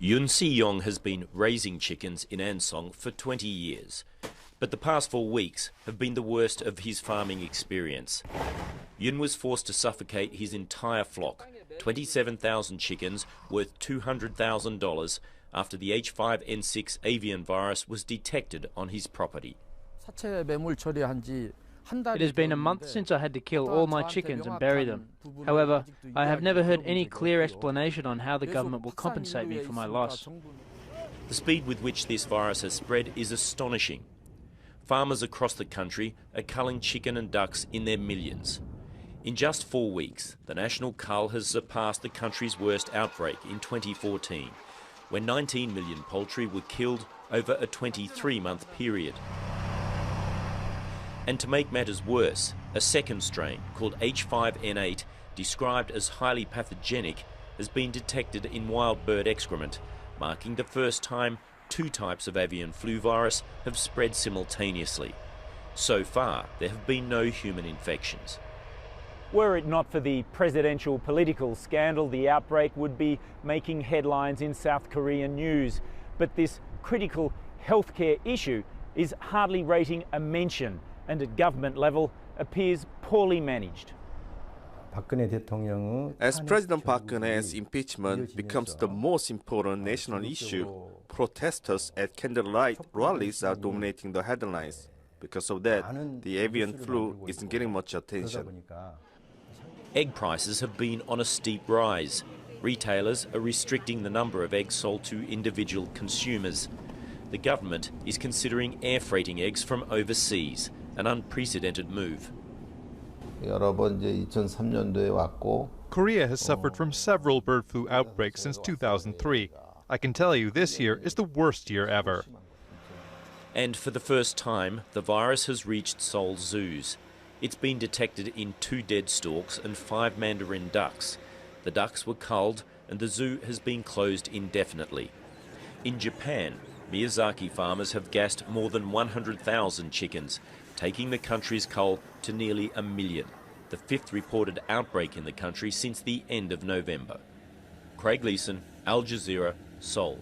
Yun Si-yong has been raising chickens in Ansong for 20 years, but the past 4 weeks have been the worst of his farming experience. Yun was forced to suffocate his entire flock, 27,000 chickens worth $200,000, after the H5N6 avian virus was detected on his property. It has been a month since I had to kill all my chickens and bury them. However, I have never heard any clear explanation on how the government will compensate me for my loss. The speed with which this virus has spread is astonishing. Farmers across the country are culling chicken and ducks in their millions. In just 4 weeks, the national cull has surpassed the country's worst outbreak in 2014, when 19 million poultry were killed over a 23-month period. And to make matters worse, a second strain called H5N8, described as highly pathogenic, has been detected in wild bird excrement, marking the first time 2 types of avian flu virus have spread simultaneously. So far, there have been no human infections. Were it not for the presidential political scandal, the outbreak would be making headlines in South Korean news. But this critical healthcare issue is hardly rating a mention, and at government level appears poorly managed. As President Park Geun-hye's impeachment becomes the most important national issue, protesters at candlelight rallies are dominating the headlines. Because of that, the avian flu isn't getting much attention. Egg prices have been on a steep rise. Retailers are restricting the number of eggs sold to individual consumers. The government is considering air freighting eggs from overseas, an unprecedented move. Korea has suffered from several bird flu outbreaks since 2003. I can tell you this year is the worst year ever. And for the first time, the virus has reached Seoul's zoos. It's been detected in 2 dead storks and 5 mandarin ducks. The ducks were culled and the zoo has been closed indefinitely. In Japan, Miyazaki farmers have gassed more than 100,000 chickens, taking the country's cull to nearly 1 million, the 5th reported outbreak in the country since the end of November. Craig Leeson, Al Jazeera, Seoul.